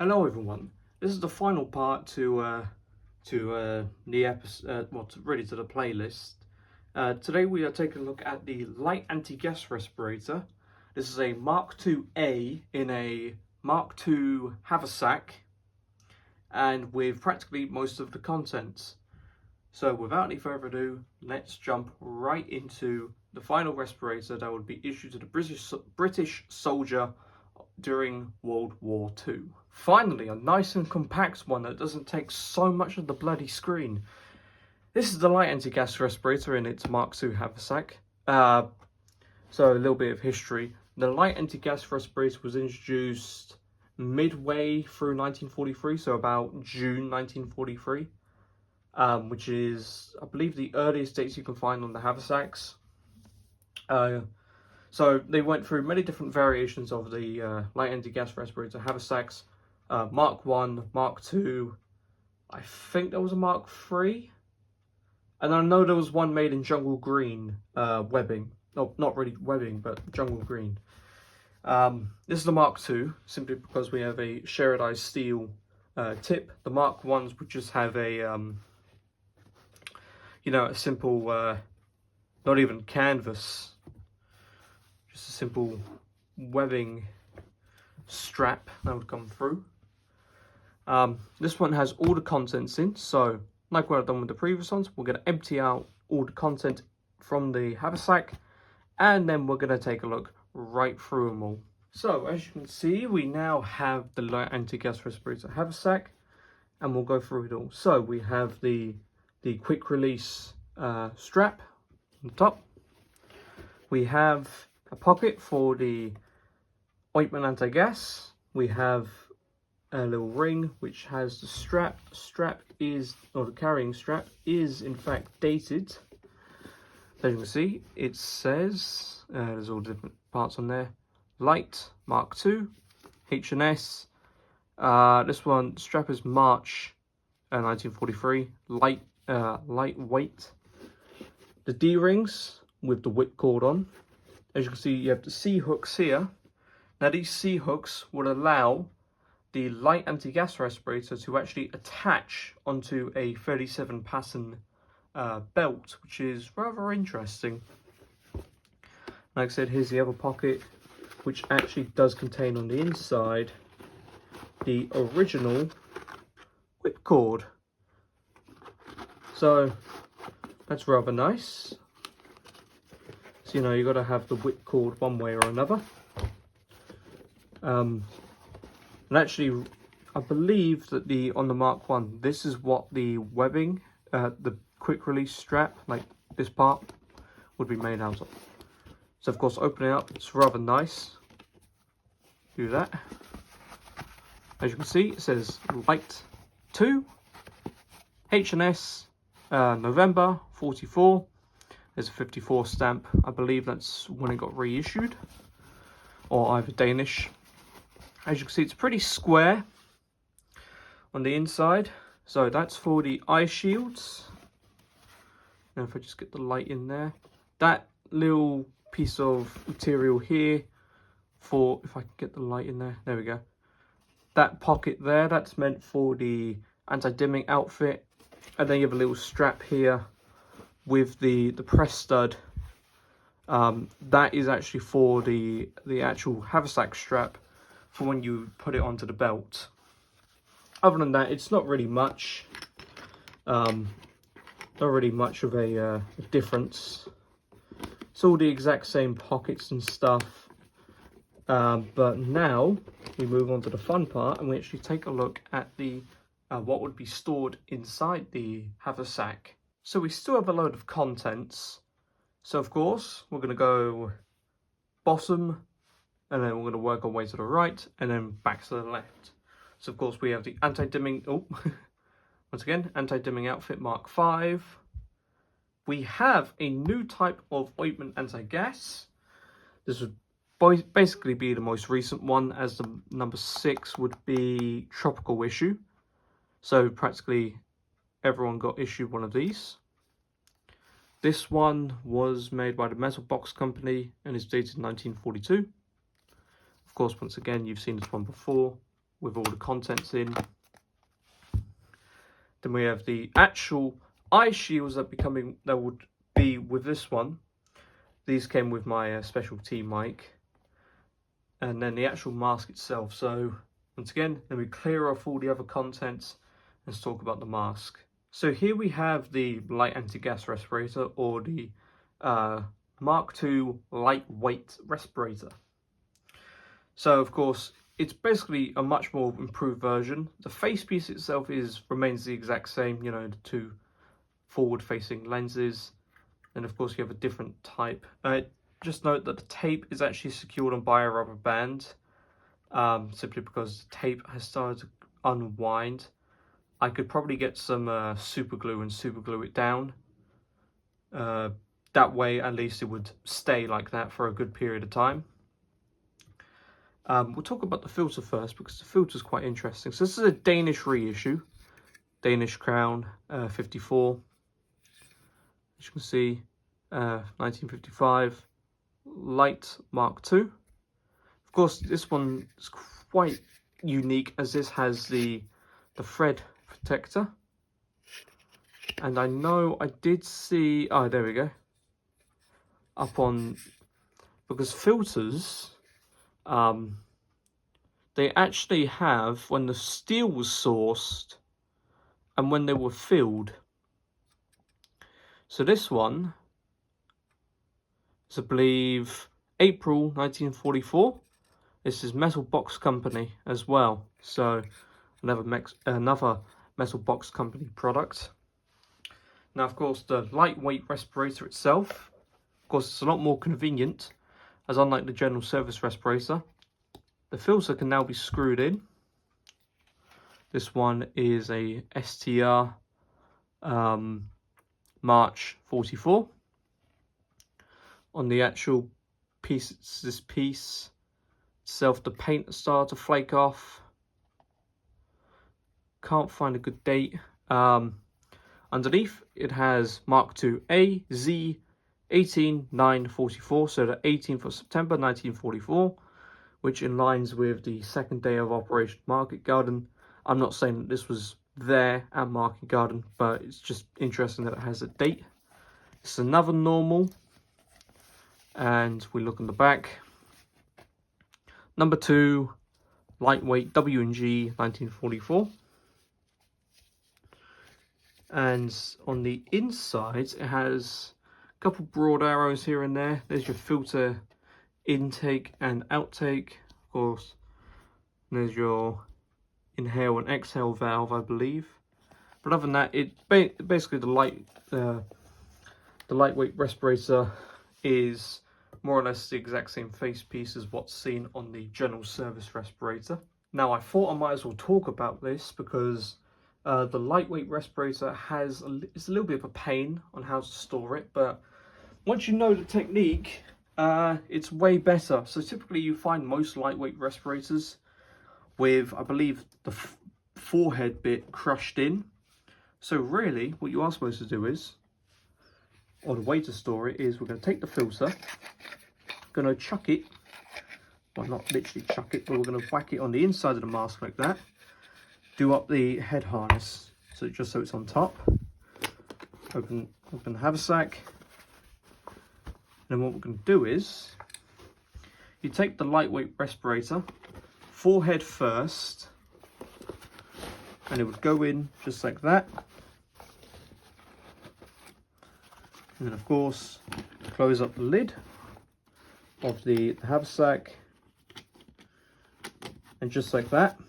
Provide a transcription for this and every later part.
Hello everyone. This is the final part to the episode, to the playlist. Today we are taking a look at the light anti-gas respirator. This is a Mark IIA in a Mark II haversack, and with practically most of the contents. So without any further ado, let's jump right into the final respirator that would be issued to the British soldier during World War II. Finally, a nice and compact one that doesn't take so much of the bloody screen. This is the light anti-gas respirator in its Mark II haversack. So a little bit of history. The light anti-gas respirator was introduced midway through 1943, so about June 1943, which is, I believe, the earliest dates you can find on the haversacks. So they went through many different variations of the light anti-gas respirator haversacks. Mark 1, Mark 2, I think there was a Mark 3. And I know there was one made in jungle green webbing. No, not really webbing, but jungle green. This is the Mark 2, simply because we have a shieldized steel tip. The Mark 1s would just have a, a simple, not even canvas, just a simple webbing strap that would come through. This one has all the contents in, so like what I've done with the previous ones, we're going to empty out all the content from the haversack, and then we're going to take a look right through them all. So as you can see, we now have the light anti-gas respirator haversack, and we'll go through it all. So we have the quick release strap on top. We have a pocket for the ointment anti-gas. We have a little ring which has the strap. The carrying strap is in fact dated. As you can see, it says there's all different parts on there. Light Mark II, H&S. This one, strap is March 1943. Lightweight. The D-rings with the whip cord on. As you can see, you have the C hooks here. Now these C hooks would allow the light anti-gas respirator to actually attach onto a 37 pattern belt, which is rather interesting. Like I said, here's the other pocket, which actually does contain on the inside the original whip cord. So that's rather nice. So you got to have the whip cord one way or another. And actually, I believe that on the Mark 1, this is what the webbing, the quick release strap, like this part, would be made out of. So of course, opening up, it's rather nice. Do that. As you can see, it says Light 2, H&S, November 44. There's a 54 stamp. I believe that's when it got reissued, or either Danish. As you can see, it's pretty square on the inside. So that's for the eye shields. Now if I just get the light in there. That little piece of material here for, if I can get the light in there. There we go. That pocket there, that's meant for the anti-dimming outfit. And then you have a little strap here with the press stud. That is actually for the actual haversack strap, for when you put it onto the belt. Other than that, it's not really much. Not really much of a difference. It's all the exact same pockets and stuff. But now we move on to the fun part, and we actually take a look at the what would be stored inside the haversack. So we still have a load of contents. So of course we're going to go bottom, and then we're going to work our way to the right, and then back to the left. So of course we have the anti-dimming, once again, anti-dimming outfit Mark 5. We have a new type of ointment anti-gas. This would basically be the most recent one, as the number 6 would be tropical issue. So practically everyone got issued one of these. This one was made by the Metal Box Company and is dated 1942. Of course, once again, you've seen this one before. with all the contents in. Then we have the actual eye shields that would be with this one. These came with my specialty mic, and then the actual mask itself. So once again, let me clear off all the other contents. Let's talk about the mask. So here we have the light anti-gas respirator, or the Mark II lightweight respirator. So of course, it's basically a much more improved version. The face piece itself remains the exact same, you know, the two forward-facing lenses. And of course, you have a different type. Just note that the tape is actually secured on by a rubber band, simply because the tape has started to unwind. I could probably get some super glue and super glue it down. That way, at least it would stay like that for a good period of time. We'll talk about the filter first, because the filter is quite interesting. So this is a Danish reissue, Danish Crown 54. As you can see, 1955, light Mark II. Of course, this one is quite unique, as this has the thread protector. And I know I did see, oh, there we go, up on, because filters, they actually have when the steel was sourced and when they were filled. So this one is, I believe, April 1944. This is Metal Box Company as well. So another Metal Box Company product. Now, of course, the lightweight respirator itself, of course, it's a lot more convenient, as unlike the general service respirator, the filter can now be screwed in. This one is a STR March 44. On the actual piece, it's this piece itself, the paint started to flake off. Can't find a good date. Underneath, it has Mark II A Z 18944, so the 18th of September 1944, which aligns with the second day of Operation Market Garden. I'm not saying that this was there at Market Garden, but it's just interesting that it has a date. It's another normal, and we look on the back. Number 2, lightweight W&G 1944. And on the inside, it has a couple broad arrows here and there. There's your filter intake and outtake, of course. And there's your inhale and exhale valve, I believe. But other than that, basically the lightweight respirator is more or less the exact same face piece as what's seen on the general service respirator. Now, I thought I might as well talk about this because the lightweight respirator it's a little bit of a pain on how to store it, but once you know the technique, it's way better. So typically you find most lightweight respirators with, I believe, the forehead bit crushed in. So really, what you are supposed to do is, or the way to store it is, we're going to take the filter, going to chuck it, well, not literally chuck it, but we're going to whack it on the inside of the mask like that. Do up the head harness, so just so it's on top. Open the haversack. And then what we're going to do is, you take the lightweight respirator, forehead first, and it would go in just like that. And then, of course, close up the lid of the haversack, and just like that,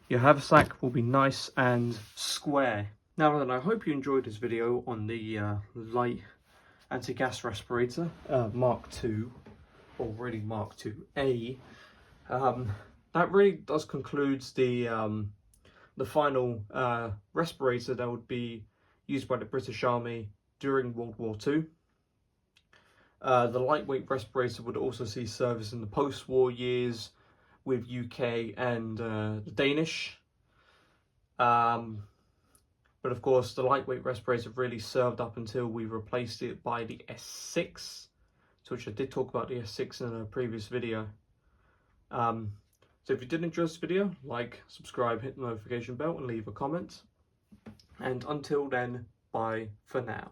your haversack will be nice and square. Now then, I hope you enjoyed this video on the light anti-gas respirator, Mark II, or really Mark II A. That really does conclude the final respirator that would be used by the British Army during World War II. The lightweight respirator would also see service in the post-war years with UK and the Danish. But of course, the lightweight respirator really served up until we replaced it by the S6, to which I did talk about the S6 in a previous video. So So if you did enjoy this video, like, subscribe, hit the notification bell and leave a comment. And until then, bye for now.